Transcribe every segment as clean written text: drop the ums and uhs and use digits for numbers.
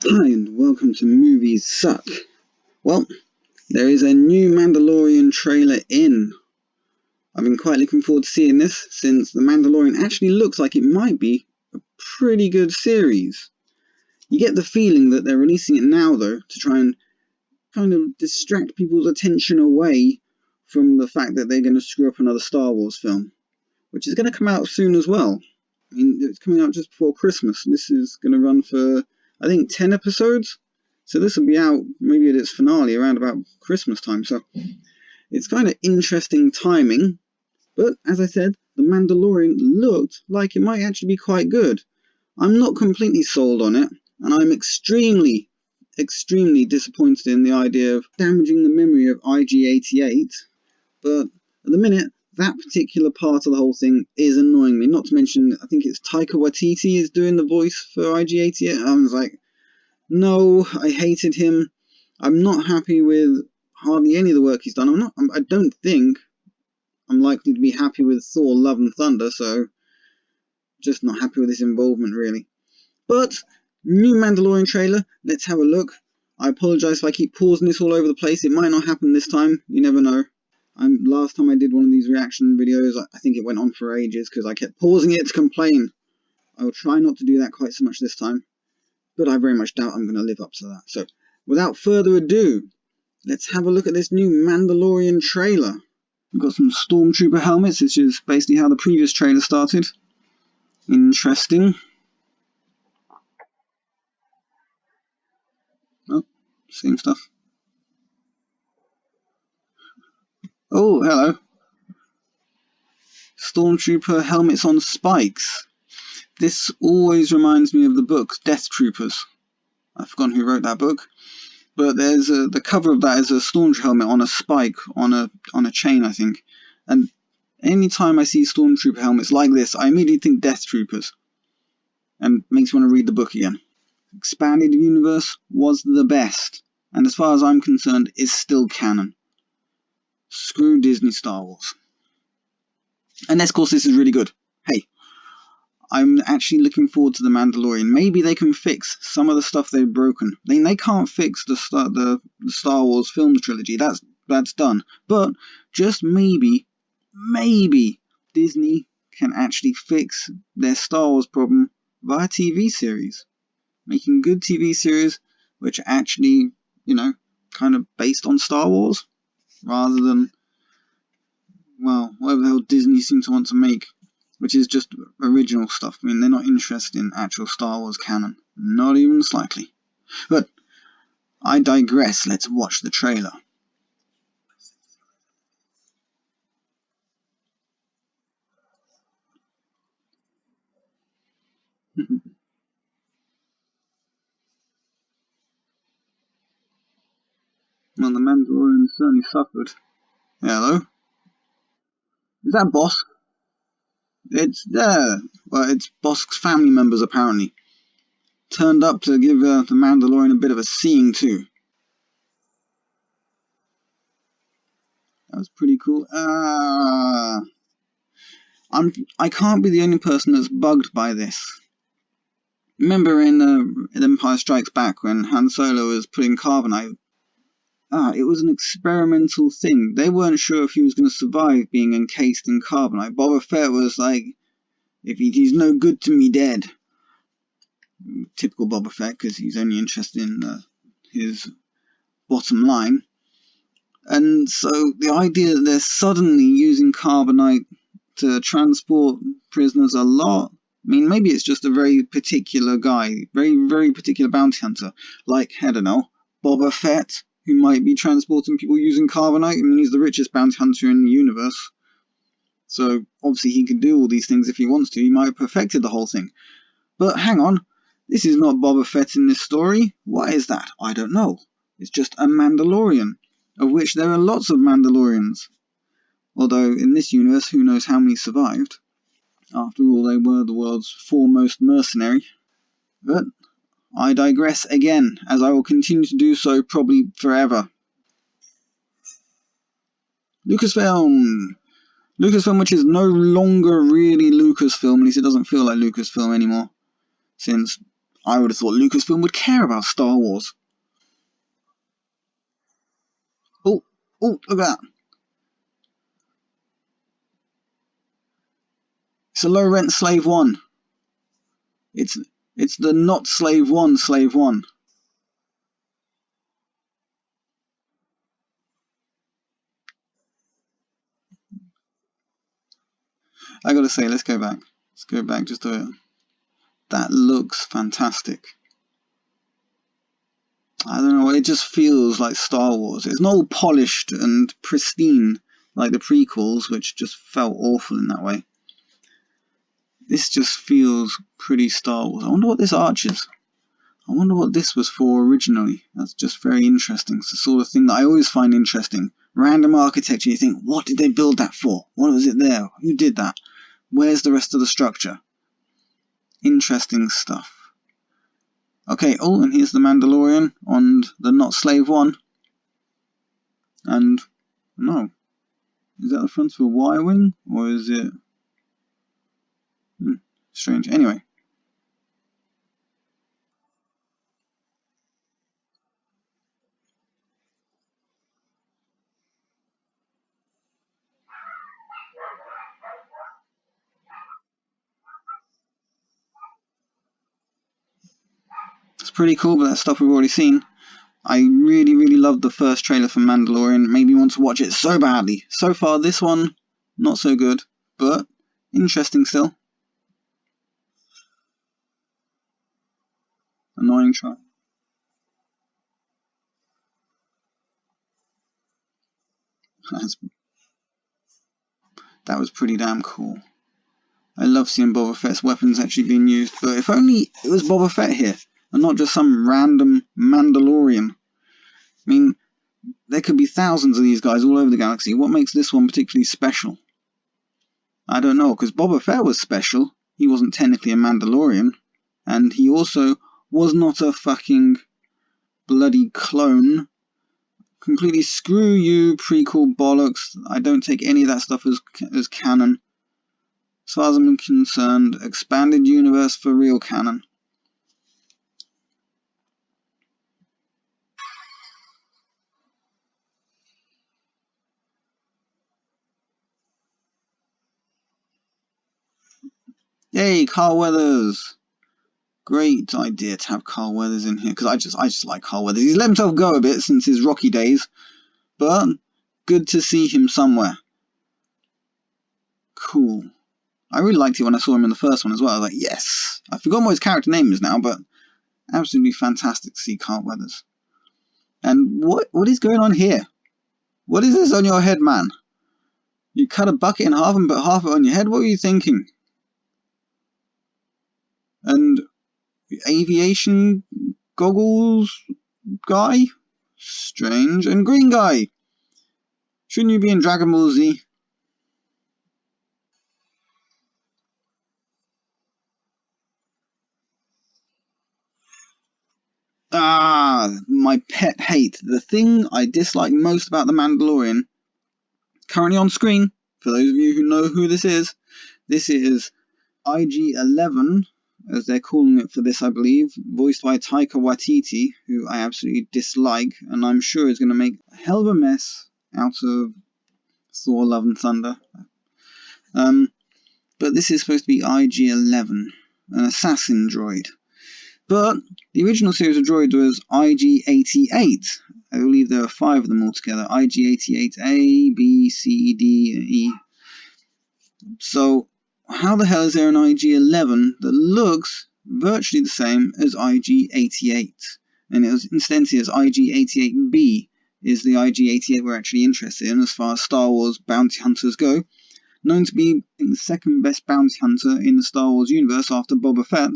Hi, and welcome to Movies Suck. Well, there is a new Mandalorian trailer in. I've been quite looking forward to seeing this, since The Mandalorian actually looks like it might be a pretty good series. You get the feeling that they're releasing it now, though, to try and kind of distract people's attention away from the fact that they're going to screw up another Star Wars film, which is going to come out soon as well. I mean, it's coming out just before Christmas. This is going to run for, I think, 10 episodes. So this will be out maybe at its finale around about Christmas time. So it's kind of interesting timing. But as I said, The Mandalorian looked like it might actually be quite good. I'm not completely sold on it, and I'm extremely disappointed in the idea of damaging the memory of IG-88. But at the minute, that particular part of the whole thing is annoying me. Not to mention, I think it's Taika Waititi is doing the voice for IG-88. I was like, no, I hated him. I'm not happy with hardly any of the work he's done. I don't think I'm likely to be happy with Thor: Love and Thunder, so just not happy with his involvement, really. But new Mandalorian trailer. Let's have a look. I apologise if I keep pausing this all over the place. It might not happen this time. You never know. Last time I did one of these reaction videos, I think it went on for ages because I kept pausing it to complain. I will try not to do that quite so much this time, but I very much doubt I'm going to live up to that. So, without further ado, let's have a look at this new Mandalorian trailer. We've got some Stormtrooper helmets, which is basically how the previous trailer started. Interesting. Oh, same stuff. Oh, hello. Stormtrooper helmets on spikes. This always reminds me of the book Death Troopers. I've forgotten who wrote that book, but there's the cover of that is a Stormtrooper helmet on a spike on a chain, I think. And anytime I see Stormtrooper helmets like this, I immediately think Death Troopers, and makes me want to read the book again. Expanded Universe was the best, and as far as I'm concerned, is still canon. Screw Disney Star Wars. Unless, of course, this is really good. Hey, I'm actually looking forward to The Mandalorian. Maybe they can fix some of the stuff they've broken. They can't fix the Star Wars film trilogy. That's done. But just maybe Disney can actually fix their Star Wars problem via TV series. Making good TV series which are actually, kind of based on Star Wars, rather than, well, whatever the hell Disney seems to want to make, which is just original stuff. I mean, they're not interested in actual Star Wars canon. Not even slightly. But I digress. Let's watch the trailer. Well, the Mandalorian certainly suffered. Hello? Is that Boss? It's there. Well, it's Bosk's family members, apparently. Turned up to give the Mandalorian a bit of a seeing, too. That was pretty cool. I can't be the only person that's bugged by this. Remember in Empire Strikes Back when Han Solo was putting carbonite? It was an experimental thing. They weren't sure if he was going to survive being encased in carbonite. Boba Fett was like, if he's no good to me dead. Typical Boba Fett, because he's only interested in his bottom line. And so the idea that they're suddenly using carbonite to transport prisoners a lot, I mean, maybe it's just a very particular guy, very particular bounty hunter, like, I don't know, Boba Fett, who might be transporting people using carbonite. I mean, he's the richest bounty hunter in the universe, so obviously he can do all these things if he wants to. He might have perfected the whole thing. But hang on, this is not Boba Fett in this story. Why is that? I don't know. It's just a Mandalorian, of which there are lots of Mandalorians. Although in this universe, who knows how many survived. After all, they were the world's foremost mercenary. But I digress again, as I will continue to do so probably forever. Lucasfilm, which is no longer really Lucasfilm, at least it doesn't feel like Lucasfilm anymore, since I would have thought Lucasfilm would care about Star Wars. Oh, look at that. It's a low rent Slave 1. It's the not Slave 1 Slave 1. I gotta say, let's go back. Let's go back just a bit. That looks fantastic. I don't know, it just feels like Star Wars. It's not all polished and pristine like the prequels, which just felt awful in that way. This just feels pretty Star Wars. I wonder what this arch is. I wonder what this was for originally. That's just very interesting. It's the sort of thing that I always find interesting. Random architecture, you think, what did they build that for? What was it there? Who did that? Where's the rest of the structure? Interesting stuff. Okay, oh, and here's the Mandalorian on the not Slave 1. And, no. Is that the front of a Y-wing? Or is it... strange. Anyway. It's pretty cool, but that's stuff we've already seen. I really, really loved the first trailer for Mandalorian. Made me want to watch it so badly. So far, this one, not so good, but interesting still. Annoying try. That was pretty damn cool. I love seeing Boba Fett's weapons actually being used, but if only it was Boba Fett here, and not just some random Mandalorian. I mean, there could be thousands of these guys all over the galaxy. What makes this one particularly special? I don't know, because Boba Fett was special. He wasn't technically a Mandalorian, and he also was not a fucking bloody clone. Completely screw you, prequel bollocks. I don't take any of that stuff as canon. As far as I'm concerned, expanded universe for real canon. Yay, Carl Weathers! Great idea to have Carl Weathers in here, because I just like Carl Weathers. He's let himself go a bit since his Rocky days, but good to see him somewhere. Cool. I really liked it when I saw him in the first one as well. I was like, yes! I've forgotten what his character name is now, but absolutely fantastic to see Carl Weathers. And what is going on here? What is this on your head, man? You cut a bucket in half and put half of it on your head? What were you thinking? And aviation goggles guy? Strange. And green guy? Shouldn't you be in Dragon Ball Z? Ah, my pet hate. The thing I dislike most about The Mandalorian, currently on screen, for those of you who know who this is IG-11, as they're calling it for this, I believe, voiced by Taika Waititi, who I absolutely dislike, and I'm sure is going to make a hell of a mess out of Thor Love and Thunder. But this is supposed to be IG-11, an assassin droid. But the original series of droids was IG-88. I believe there are 5 of them altogether. IG-88A, B, C, D, and E. So how the hell is there an IG-11 that looks virtually the same as IG-88? And it was incidentally as IG-88B is the IG-88 we're actually interested in as far as Star Wars bounty hunters go. Known to be the second best bounty hunter in the Star Wars universe after Boba Fett.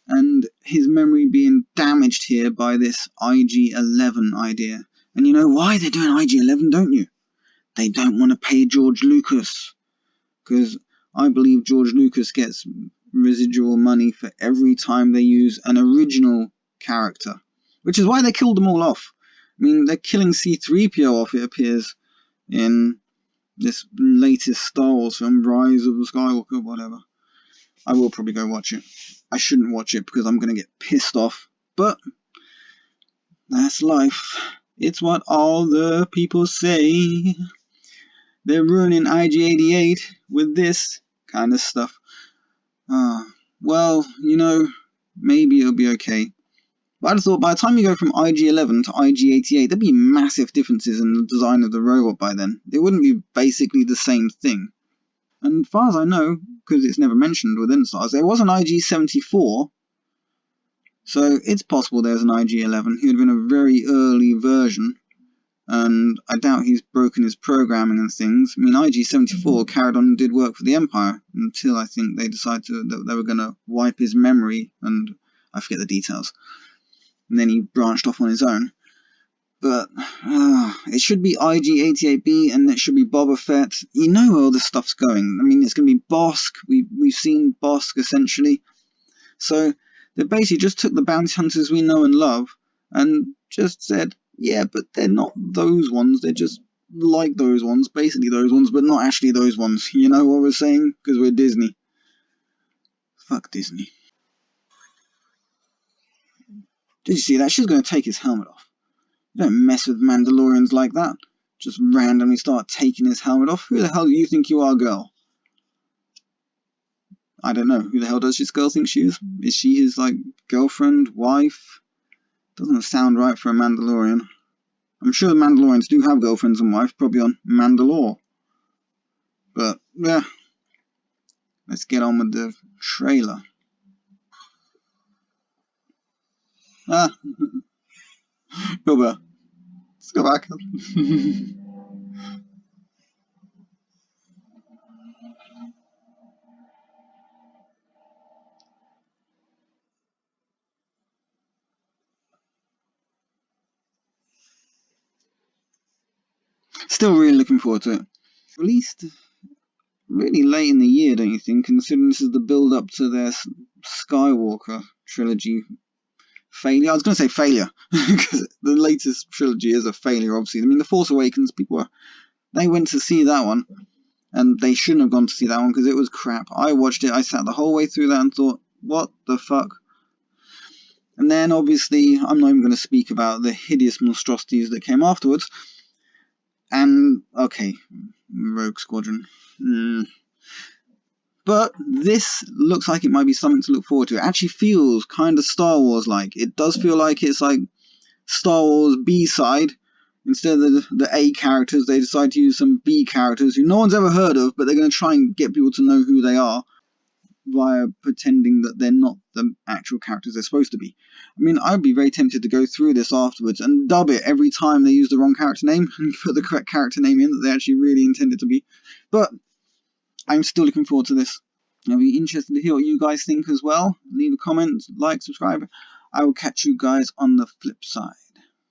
And his memory being damaged here by this IG-11 idea. And you know why they're doing IG-11, don't you? They don't want to pay George Lucas. Because I believe George Lucas gets residual money for every time they use an original character. Which is why they killed them all off. I mean, they're killing C-3PO off, it appears, in this latest Star Wars film, Rise of the Skywalker, whatever. I will probably go watch it. I shouldn't watch it because I'm going to get pissed off, but that's life. It's what all the people say. They're ruining IG-88 with this kind of stuff. Well, maybe it'll be okay. But I just thought by the time you go from IG-11 to IG-88, there'd be massive differences in the design of the robot by then. It wouldn't be basically the same thing. And as far as I know, because it's never mentioned within Stars, there was an IG-74, so it's possible there's an IG-11. He would have been a very early version, and I doubt he's broken his programming and things. I mean, IG-74 carried on and did work for the Empire until I think they decided that they were going to wipe his memory, and I forget the details. And then he branched off on his own. But it should be IG-88B, and it should be Boba Fett. You know where all this stuff's going. I mean, it's going to be Bosk. We've seen Bosk, essentially. So they basically just took the bounty hunters we know and love and just said, yeah, but they're not those ones. They're just like those ones, basically those ones, but not actually those ones. You know what we're saying? Because we're Disney. Fuck Disney. Did you see that? She's going to take his helmet off. You don't mess with Mandalorians like that. Just randomly start taking his helmet off. Who the hell do you think you are, girl? I don't know. Who the hell does this girl think she is? Is she his, girlfriend, wife? Doesn't sound right for a Mandalorian. I'm sure the Mandalorians do have girlfriends and wives, probably on Mandalore. But, yeah. Let's get on with the trailer. Go back. Let's go back. Still really looking forward to it. Released really late in the year, don't you think, considering this is the build-up to their Skywalker trilogy failure. I was going to say failure, because the latest trilogy is a failure, obviously. I mean, The Force Awakens, they went to see that one, and they shouldn't have gone to see that one, because it was crap. I watched it, I sat the whole way through that and thought, what the fuck? And then, obviously, I'm not even going to speak about the hideous monstrosities that came afterwards. And, okay, Rogue Squadron. But this looks like it might be something to look forward to. It actually feels kind of Star Wars-like. It does feel like it's like Star Wars B-side. Instead of the A characters, they decide to use some B characters who no one's ever heard of, but they're going to try and get people to know who they are via pretending that they're not the actual characters they're supposed to be. I mean, I'd be very tempted to go through this afterwards and dub it every time they use the wrong character name and put the correct character name in that they actually really intended to be. But I'm still looking forward to this. I'll be interested to hear what you guys think as well. Leave a comment, like, subscribe. I will catch you guys on the flip side.